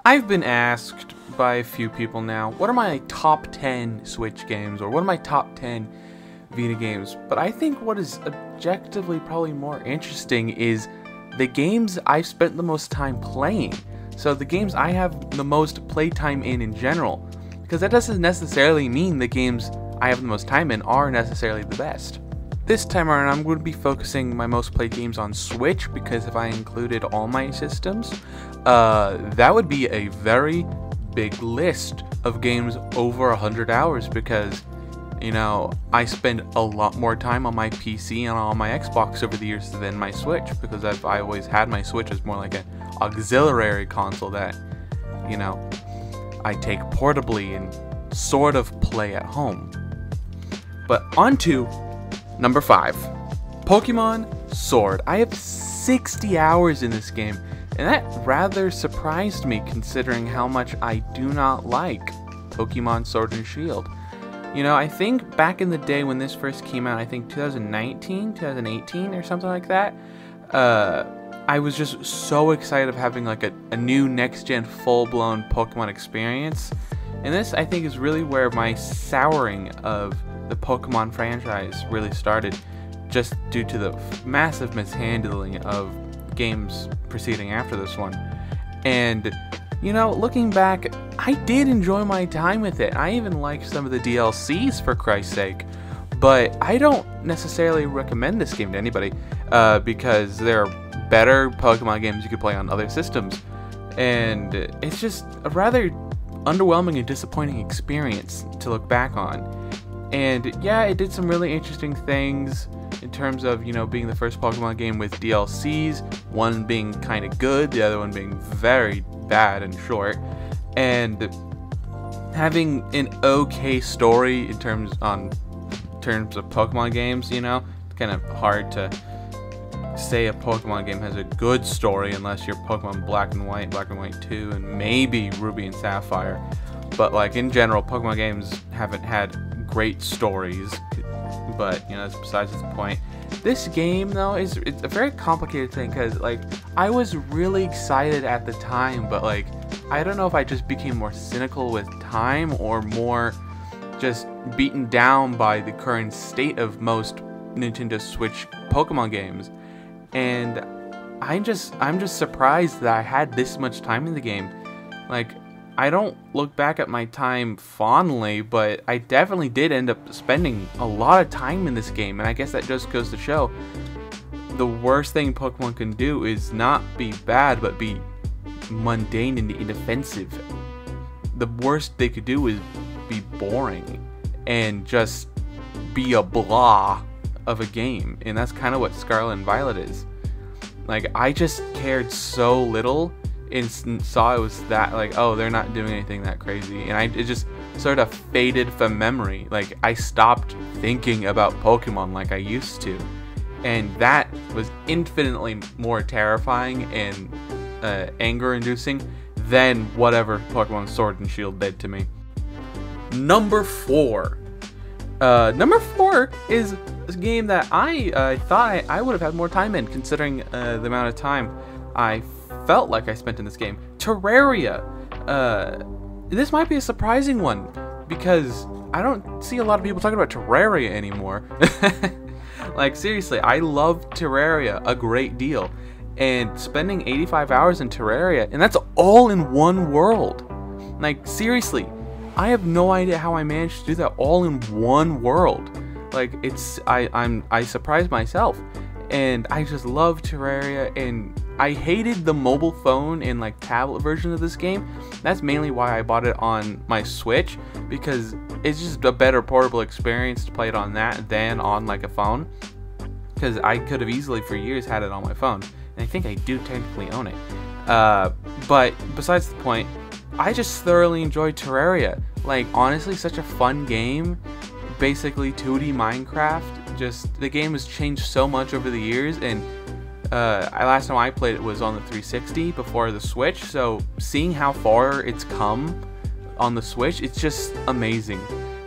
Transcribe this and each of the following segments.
I've been asked by a few people now, what are my top 10 Switch games, or what are my top 10 Vita games? But I think what is objectively probably more interesting is the games I've spent the most time playing. So the games I have the most playtime in general. Because that doesn't necessarily mean the games I have the most time in are necessarily the best. This time around, I'm going to be focusing my most played games on Switch, because if I included all my systems, that would be a very big list of games over 100 hours, because, you know, I spend a lot more time on my PC and on my Xbox over the years than my Switch, because I always had my Switch as more like an auxiliary console that, you know, I take portably and sort of play at home. But on to number 5, Pokemon Sword. I have 60 hours in this game, and that rather surprised me considering how much I do not like Pokemon Sword and Shield. You know, I think back in the day when this first came out, I think 2019, 2018 or something like that, I was just so excited of having like a new next-gen full-blown Pokemon experience. And this, I think, is really where my souring of the Pokemon franchise really started, just due to the massive mishandling of games preceding after this one. And, you know, looking back, I did enjoy my time with it. I even liked some of the DLCs, for Christ's sake. But I don't necessarily recommend this game to anybody, because there are better Pokemon games you could play on other systems. And it's just a rather underwhelming and disappointing experience to look back on. And yeah, it did some really interesting things in terms of, you know, being the first Pokemon game with DLCs, one being kind of good, the other one being very bad and short, and having an okay story in terms of Pokemon games. You know, it's kind of hard to say a Pokemon game has a good story unless you're Pokemon Black and White, Black and White 2, and maybe Ruby and Sapphire. But like in general, Pokemon games haven't had great stories. But you know, that's besides the point. This game though it's a very complicated thing, because like I was really excited at the time, but like I don't know if I just became more cynical with time or more just beaten down by the current state of most Nintendo Switch Pokemon games. And I'm just surprised that I had this much time in the game. Like, I don't look back at my time fondly, but I definitely did end up spending a lot of time in this game, and I guess that just goes to show the worst thing Pokemon can do is not be bad, but be mundane and inoffensive. The worst they could do is be boring and just be a blah of a game, and that's kind of what Scarlet Violet is. Like, I just cared so little and saw it was that, like, oh, they're not doing anything that crazy, and it just sort of faded from memory. Like, I stopped thinking about Pokemon like I used to, and that was infinitely more terrifying and anger-inducing than whatever Pokemon Sword and Shield did to me. Number 4. Number 4 is a game that I thought I would have had more time in, considering the amount of time I felt like I spent in this game. Terraria. This might be a surprising one, because I don't see a lot of people talking about Terraria anymore. Like, seriously, I love Terraria a great deal, and spending 85 hours in Terraria, and that's all in one world. Like, seriously, I have no idea how I managed to do that all in one world. Like, I surprised myself, and I just love Terraria. And I hated the mobile phone and like tablet version of this game. That's mainly why I bought it on my Switch, because it's just a better portable experience to play it on that than on like a phone. Because I could have easily for years had it on my phone, and I think I do technically own it. But besides the point, I just thoroughly enjoyed Terraria. Like, honestly, such a fun game. Basically 2D Minecraft. Just, the game has changed so much over the years, and last time I played it was on the 360 before the Switch, so seeing how far it's come on the Switch, it's just amazing.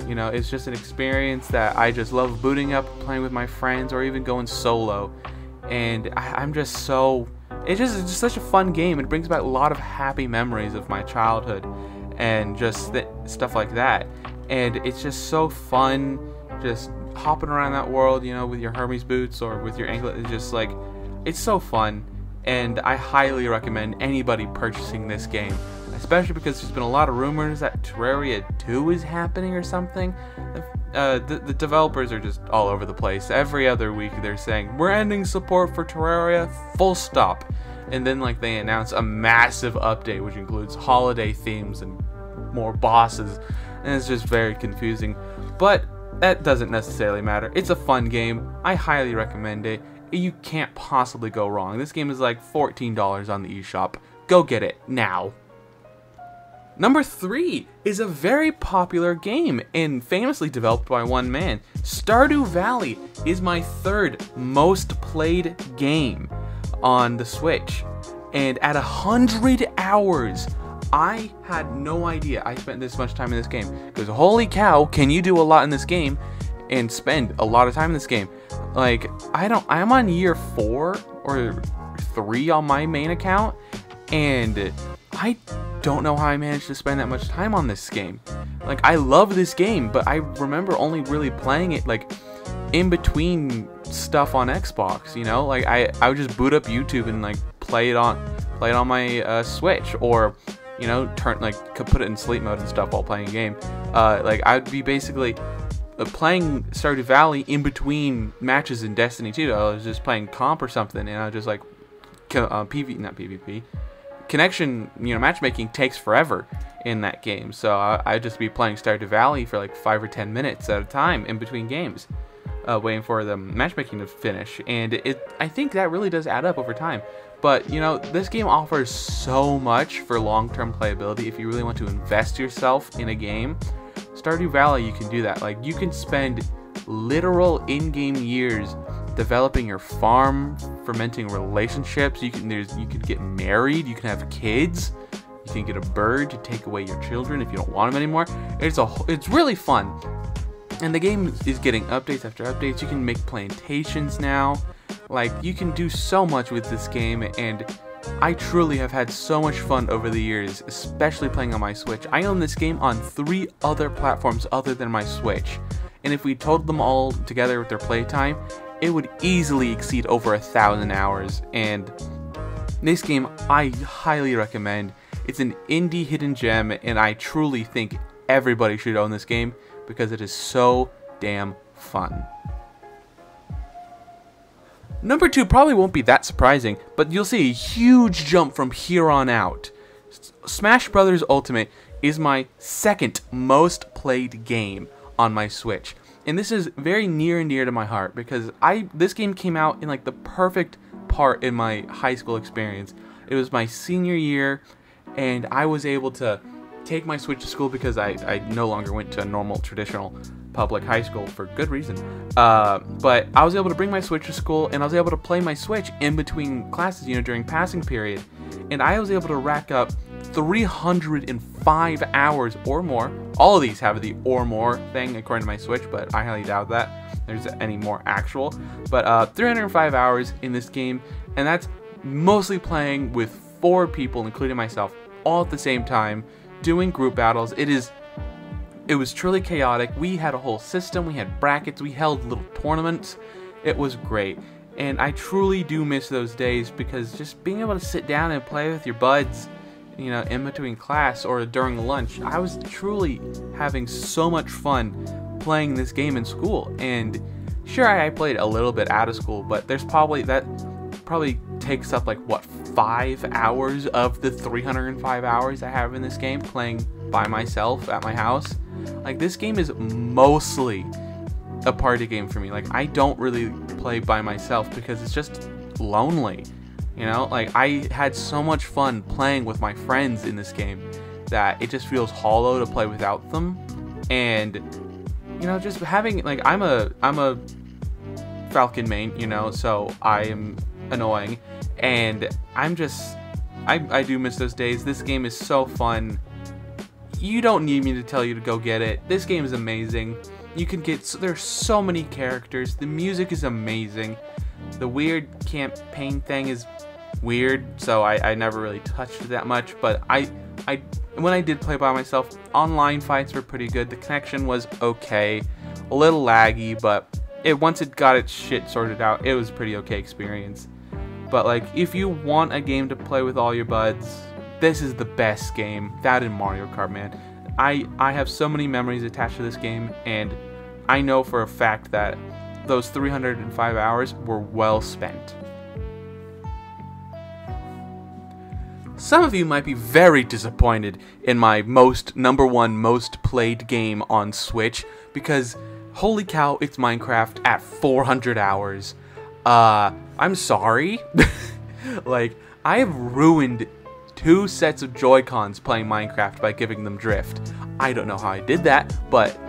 You know, it's just an experience that I just love booting up, playing with my friends, or even going solo. And I'm just so it's just such a fun game. It brings back a lot of happy memories of my childhood and just stuff like that. And it's just so fun, just hopping around that world, you know, with your Hermes boots or with your anklet. It's just like, it's so fun, and I highly recommend anybody purchasing this game, especially because there's been a lot of rumors that Terraria 2 is happening or something. The developers are just all over the place. Every other week they're saying, we're ending support for Terraria, full stop. And then like they announce a massive update which includes holiday themes and more bosses, and it's just very confusing. But that doesn't necessarily matter. It's a fun game. I highly recommend it. You can't possibly go wrong. This game is like $14 on the eShop. Go get it now. Number 3 is a very popular game and famously developed by one man. Stardew Valley is my 3rd most played game on the Switch. And at 100 hours, I had no idea I spent this much time in this game. Because holy cow, can you do a lot in this game and spend a lot of time in this game. Like, I'm on year 4 or 3 on my main account, and I don't know how I managed to spend that much time on this game. Like, I love this game, but I remember only really playing it like in between stuff on Xbox, you know? Like I would just boot up YouTube and like play it on my Switch, or you know, put it in sleep mode and stuff while playing a game. Like I'd be basically playing Stardew Valley in between matches in Destiny 2. I was just playing comp or something, and I was just like not PvP. Connection, you know, matchmaking takes forever in that game, so I'd just be playing Stardew Valley for like 5 or 10 minutes at a time in between games, waiting for the matchmaking to finish. And I think that really does add up over time. But you know, this game offers so much for long-term playability. If you really want to invest yourself in a game, Stardew Valley, you can do that. Like, you can spend literal in-game years developing your farm, fermenting relationships. You can get married, you can have kids, you can get a bird to take away your children if you don't want them anymore. It's really fun. And the game is getting updates after updates. You can make plantations now. Like, you can do so much with this game, and I truly have had so much fun over the years, especially playing on my Switch. I own this game on 3 other platforms other than my Switch, and if we totaled them all together with their playtime, it would easily exceed over 1,000 hours. And this game I highly recommend. It's an indie hidden gem, and I truly think everybody should own this game because it is so damn fun. Number 2 probably won't be that surprising, but you'll see a huge jump from here on out. Smash Bros. Ultimate is my 2nd most played game on my Switch. And this is very near and dear to my heart because this game came out in like the perfect part in my high school experience. It was my senior year, and I was able to take my Switch to school because I no longer went to a normal traditional public high school for good reason. But I was able to bring my Switch to school, and I was able to play my Switch in between classes, you know, during passing period. And I was able to rack up 305 hours or more. All of these have the or more thing according to my Switch, but I highly doubt that there's any more actual. But 305 hours in this game, and that's mostly playing with 4 people, including myself, all at the same time, doing group battles. It was truly chaotic. We had a whole system, we had brackets, we held little tournaments. It was great. And I truly do miss those days because just being able to sit down and play with your buds, you know, in between class or during lunch, I was truly having so much fun playing this game in school. And sure, I played a little bit out of school, but that probably takes up like, what, 5 hours of the 305 hours I have in this game playing by myself at my house. Like, this game is mostly a party game for me. Like, I don't really play by myself because it's just lonely, you know? Like, I had so much fun playing with my friends in this game that it just feels hollow to play without them. And you know, just having, like, I'm a Falcon main, you know, so I am annoying, and I do miss those days. This game is so fun. You don't need me to tell you to go get it. This game is amazing. There's so many characters. The music is amazing. The weird campaign thing is weird, so I never really touched it that much. But when I did play by myself, online fights were pretty good. The connection was okay, a little laggy, but once it got its shit sorted out, it was a pretty okay experience. But like, if you want a game to play with all your buds, this is the best game. That and Mario Kart, man. I have so many memories attached to this game, and I know for a fact that those 305 hours were well spent. Some of you might be very disappointed in my number one most played game on Switch, because holy cow, it's Minecraft at 400 hours. I'm sorry. Like, I have ruined 2 sets of Joy-Cons playing Minecraft by giving them drift. I don't know how I did that, but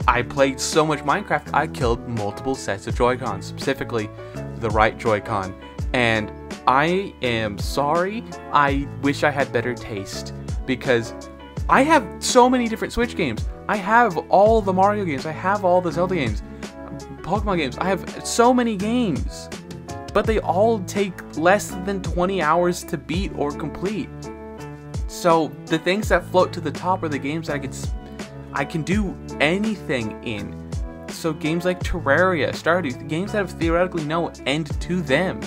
I played so much Minecraft, I killed multiple sets of Joy-Cons, specifically the right Joy-Con. And I am sorry. I wish I had better taste, because I have so many different Switch games. I have all the Mario games. I have all the Zelda games, Pokemon games. I have so many games, but they all take less than 20 hours to beat or complete. So the things that float to the top are the games that I can do anything in. So games like Terraria, Stardew, games that have theoretically no end to them.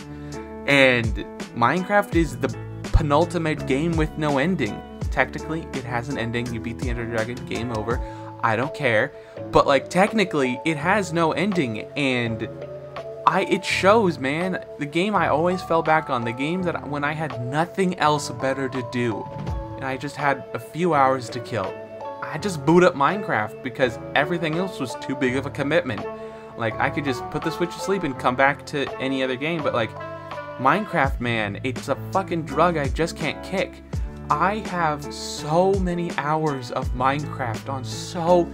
And Minecraft is the penultimate game with no ending. Technically, it has an ending. You beat the Ender Dragon, game over. I don't care. But like, technically, it has no ending, and it shows, man. The game I always fell back on, the game that when I had nothing else better to do, and I just had a few hours to kill, I just boot up Minecraft because everything else was too big of a commitment. Like, I could just put the Switch to sleep and come back to any other game, but like, Minecraft, man, it's a fucking drug I just can't kick. I have so many hours of Minecraft on so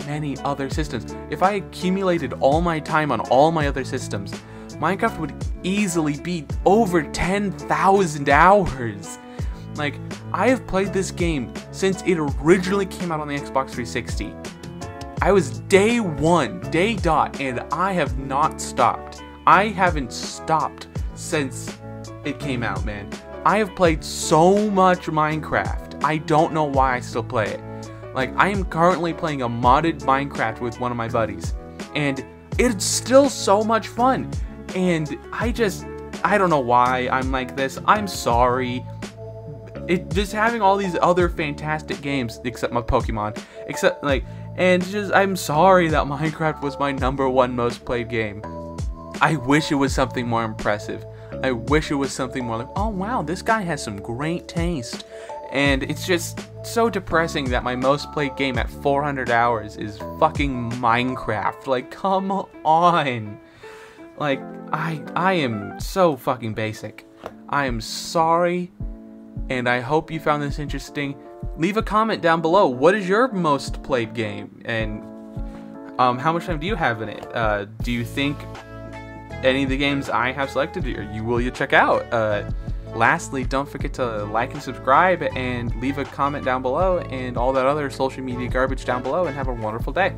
many other systems. If I accumulated all my time on all my other systems, Minecraft would easily be over 10,000 hours. Like, I have played this game since it originally came out on the Xbox 360. I was day one, day dot, and I have not stopped. I haven't stopped since it came out, man. I have played so much Minecraft. I don't know why I still play it. Like, I am currently playing a modded Minecraft with one of my buddies, and it's still so much fun. And I don't know why I'm like this. I'm sorry. Just having all these other fantastic games, except my Pokemon, I'm sorry that Minecraft was my number one most played game. I wish it was something more impressive. I wish it was something more like, oh wow, this guy has some great taste. And it's just so depressing that my most played game at 400 hours is fucking Minecraft. Like, come on. Like, I am so fucking basic. I am sorry, and I hope you found this interesting. Leave a comment down below. What is your most played game? And how much time do you have in it? Do you think any of the games I have selected will you check out? Lastly, don't forget to like and subscribe and leave a comment down below and all that other social media garbage down below, and have a wonderful day.